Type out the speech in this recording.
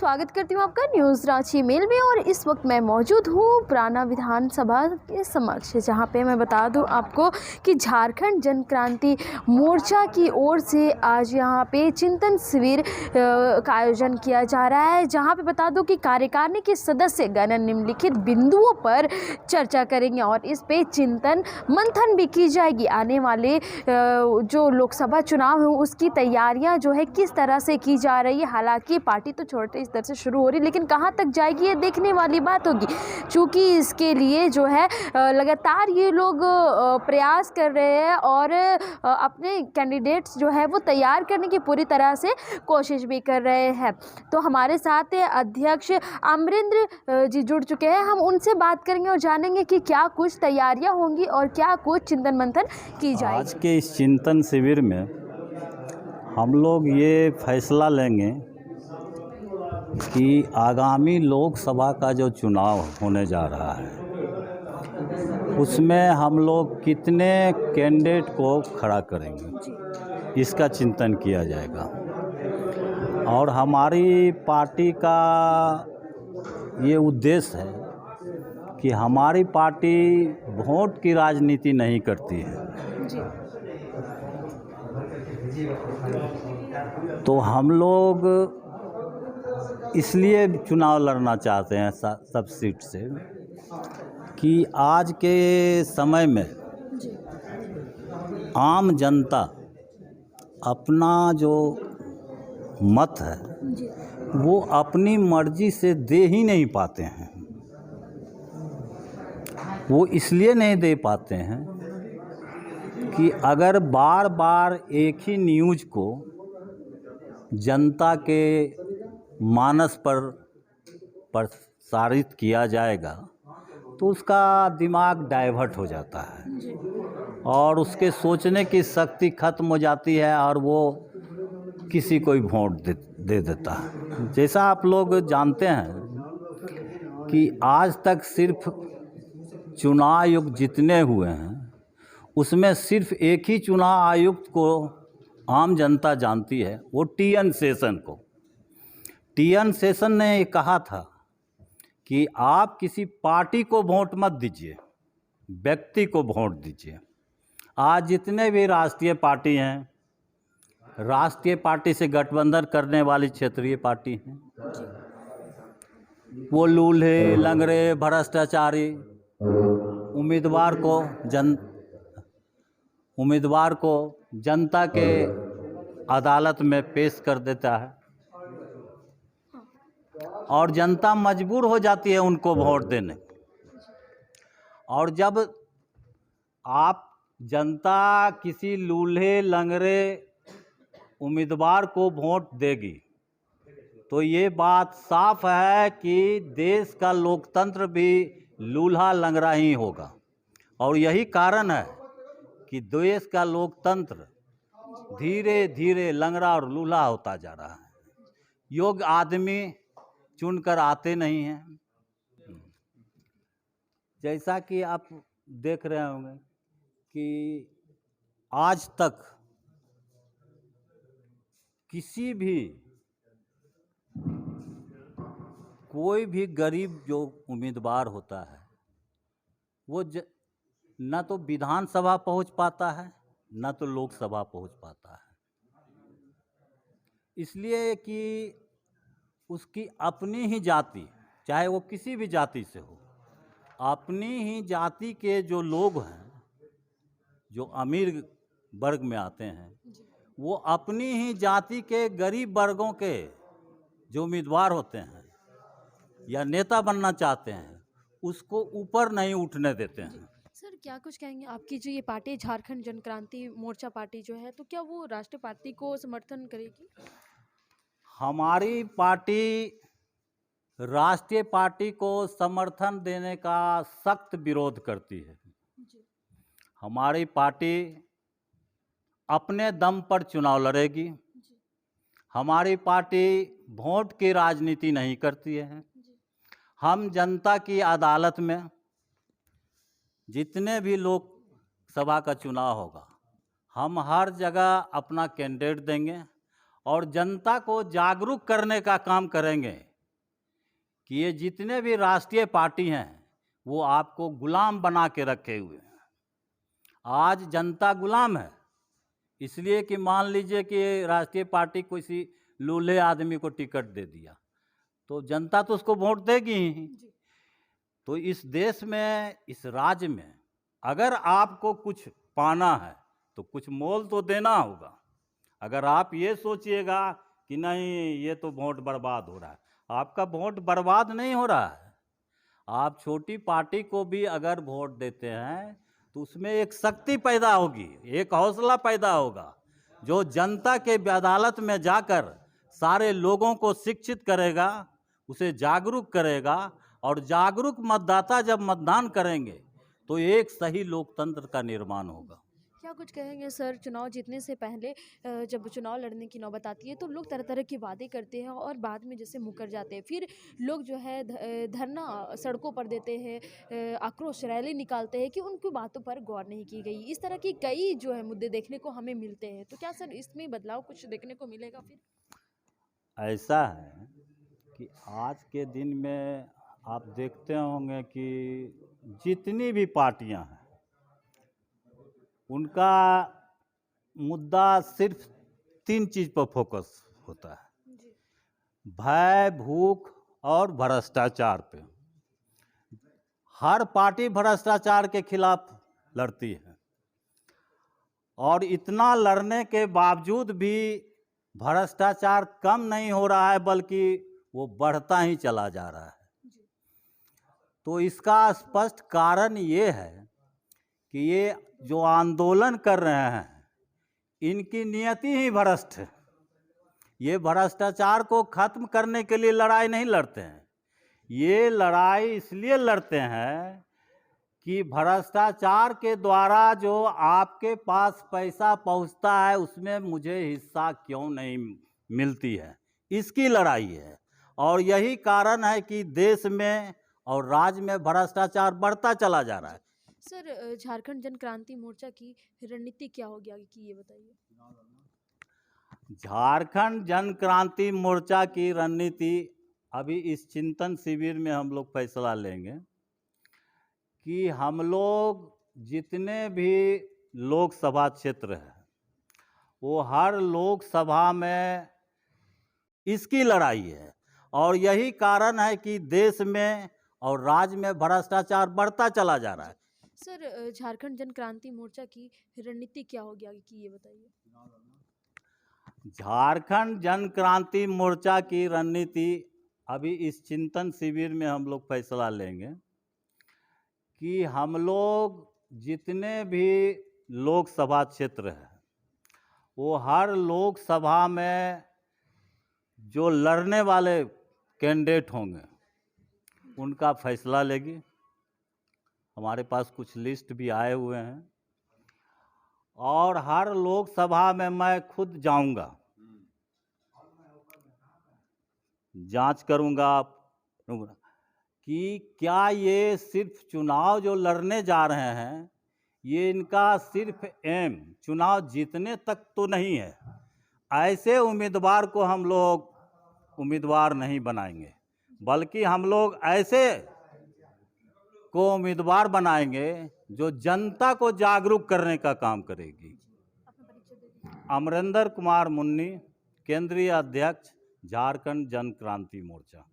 स्वागत करती हूँ आपका न्यूज़ रांची मेल में। और इस वक्त मैं मौजूद हूँ पुराना विधानसभा के समक्ष, जहाँ पे मैं बता दूँ आपको कि झारखंड जन क्रांति मोर्चा की ओर से आज यहाँ पे चिंतन शिविर का आयोजन किया जा रहा है, जहाँ पे बता दूँ कि कार्यकारिणी के सदस्य गण निम्नलिखित बिंदुओं पर चर्चा करेंगे और इस पे चिंतन मंथन भी की जाएगी। आने वाले जो लोकसभा चुनाव है उसकी तैयारियां जो है किस तरह से की जा रही है। हालांकि पार्टी तो छोटे स्तर से शुरू हो रही, लेकिन कहां तक जाएगी ये देखने वाली बात होगी, क्योंकि इसके लिए जो है लगातार ये लोग प्रयास कर रहे हैं और अपने कैंडिडेट्स जो है वो तैयार करने की पूरी तरह से कोशिश भी कर रहे हैं। तो हमारे साथ अध्यक्ष अमरिंद्र जी जुड़ चुके हैं, हम उनसे बात करेंगे और जानेंगे कि क्या कुछ तैयारियां होंगी और क्या कुछ चिंतन मंथन की जाएगी। आज के इस चिंतन शिविर में हम लोग ये फैसला लेंगे कि आगामी लोकसभा का जो चुनाव होने जा रहा है उसमें हम लोग कितने कैंडिडेट को खड़ा करेंगे, इसका चिंतन किया जाएगा। और हमारी पार्टी का ये उद्देश्य है कि हमारी पार्टी वोट की राजनीति नहीं करती है। तो हम लोग इसलिए चुनाव लड़ना चाहते हैं सब सीट से कि आज के समय में आम जनता अपना जो मत है वो अपनी मर्जी से दे ही नहीं पाते हैं। वो इसलिए नहीं दे पाते हैं कि अगर बार बार एक ही न्यूज़ को जनता के मानस पर प्रसारित किया जाएगा तो उसका दिमाग डाइवर्ट हो जाता है और उसके सोचने की शक्ति खत्म हो जाती है और वो किसी को भी वोट दे देता है। जैसा आप लोग जानते हैं कि आज तक सिर्फ चुनाव आयुक्त जितने हुए हैं उसमें सिर्फ एक ही चुनाव आयुक्त को आम जनता जानती है, वो टी.एन. शेषन को। टी.एन. शेषन ने ये कहा था कि आप किसी पार्टी को वोट मत दीजिए, व्यक्ति को वोट दीजिए। आज जितने भी राष्ट्रीय पार्टी हैं, राष्ट्रीय पार्टी से गठबंधन करने वाली क्षेत्रीय पार्टी हैं, वो लूल्हे लंगड़े भ्रष्टाचारी उम्मीदवार को जनता के अदालत में पेश कर देता है और जनता मजबूर हो जाती है उनको वोट देने। और जब आप जनता किसी लूल्हे लंगड़े उम्मीदवार को वोट देगी तो ये बात साफ है कि देश का लोकतंत्र भी लूल्हा लंगड़ा ही होगा। और यही कारण है कि देश का लोकतंत्र धीरे धीरे लंगड़ा और लूल्हा होता जा रहा है। योग्य आदमी चुनकर आते नहीं हैं। जैसा कि आप देख रहे होंगे कि आज तक किसी भी कोई भी गरीब जो उम्मीदवार होता है वो न तो विधानसभा पहुंच पाता है न तो लोकसभा पहुंच पाता है, इसलिए कि उसकी अपनी ही जाति, चाहे वो किसी भी जाति से हो, अपनी ही जाति के जो लोग हैं, जो अमीर वर्ग में आते हैं, वो अपनी ही जाति के गरीब वर्गों के जो उम्मीदवार होते हैं या नेता बनना चाहते हैं उसको ऊपर नहीं उठने देते हैं। सर, क्या कुछ कहेंगे, आपकी जो ये पार्टी झारखंड जन क्रांति मोर्चा पार्टी जो है, तो क्या वो राष्ट्रीय पार्टी को समर्थन करेगी? हमारी पार्टी राष्ट्रीय पार्टी को समर्थन देने का सख्त विरोध करती है। हमारी पार्टी अपने दम पर चुनाव लड़ेगी। हमारी पार्टी वोट की राजनीति नहीं करती है। हम जनता की अदालत में जितने भी लोकसभा का चुनाव होगा हम हर जगह अपना कैंडिडेट देंगे और जनता को जागरूक करने का काम करेंगे कि ये जितने भी राष्ट्रीय पार्टी हैं वो आपको गुलाम बना के रखे हुए हैं। आज जनता गुलाम है, इसलिए कि मान लीजिए कि राष्ट्रीय पार्टी किसी लूले आदमी को टिकट दे दिया तो जनता तो उसको वोट देगी ही। तो इस देश में, इस राज्य में अगर आपको कुछ पाना है तो कुछ मोल तो देना होगा। अगर आप ये सोचिएगा कि नहीं ये तो वोट बर्बाद हो रहा है, आपका वोट बर्बाद नहीं हो रहा है। आप छोटी पार्टी को भी अगर वोट देते हैं तो उसमें एक शक्ति पैदा होगी, एक हौसला पैदा होगा जो जनता के अदालत में जाकर सारे लोगों को शिक्षित करेगा, उसे जागरूक करेगा। और जागरूक मतदाता जब मतदान करेंगे तो एक सही लोकतंत्र का निर्माण होगा। क्या कुछ कहेंगे सर, चुनाव जीतने से पहले जब चुनाव लड़ने की नौबत आती है तो लोग तरह तरह के वादे करते हैं और बाद में जैसे मुकर जाते हैं, फिर लोग जो है धरना सड़कों पर देते हैं, आक्रोश रैली निकालते हैं कि उनकी बातों पर गौर नहीं की गई। इस तरह की कई जो है मुद्दे देखने को हमें मिलते हैं, तो क्या सर इसमें बदलाव कुछ देखने को मिलेगा फिर? ऐसा है कि आज के दिन में आप देखते होंगे कि जितनी भी पार्टियां हैं उनका मुद्दा सिर्फ 3 चीज़ पर फोकस होता है, भय, भूख और भ्रष्टाचार पे। हर पार्टी भ्रष्टाचार के खिलाफ लड़ती है और इतना लड़ने के बावजूद भी भ्रष्टाचार कम नहीं हो रहा है, बल्कि वो बढ़ता ही चला जा रहा है। तो इसका स्पष्ट कारण ये है कि ये जो आंदोलन कर रहे हैं इनकी नियति ही भ्रष्ट है। ये भ्रष्टाचार को खत्म करने के लिए लड़ाई नहीं लड़ते हैं, ये लड़ाई इसलिए लड़ते हैं कि भ्रष्टाचार के द्वारा जो आपके पास पैसा पहुंचता है उसमें मुझे हिस्सा क्यों नहीं मिलती है, इसकी लड़ाई है। और यही कारण है कि देश में और राज्य में भ्रष्टाचार बढ़ता चला जा रहा है। सर झारखंड जन क्रांति मोर्चा की रणनीति क्या होगी आगे की, ये बताइए। झारखंड जन क्रांति मोर्चा की रणनीति अभी इस चिंतन शिविर में हम लोग फैसला लेंगे कि हम लोग जितने भी लोकसभा क्षेत्र है वो हर लोकसभा में इसकी लड़ाई है। और यही कारण है कि देश में और राज्य में भ्रष्टाचार बढ़ता चला जा रहा है। सर झारखंड जन क्रांति मोर्चा की रणनीति क्या होगी आगे की, ये बताइए। झारखंड जन क्रांति मोर्चा की रणनीति अभी इस चिंतन शिविर में हम लोग फैसला लेंगे कि हम लोग जितने भी लोकसभा क्षेत्र है वो हर लोकसभा में जो लड़ने वाले कैंडिडेट होंगे उनका फैसला लेगी। हमारे पास कुछ लिस्ट भी आए हुए हैं और हर लोकसभा में मैं खुद जाऊंगा, जांच करूंगा कि क्या ये सिर्फ चुनाव जो लड़ने जा रहे हैं ये इनका सिर्फ एम चुनाव जीतने तक तो नहीं है। ऐसे उम्मीदवार को हम लोग उम्मीदवार नहीं बनाएंगे, बल्कि हम लोग ऐसे को उम्मीदवार बनाएंगे जो जनता को जागरूक करने का काम करेगी। अमरेंद्र कुमार मुन्नी, केंद्रीय अध्यक्ष, झारखंड जन क्रांति मोर्चा।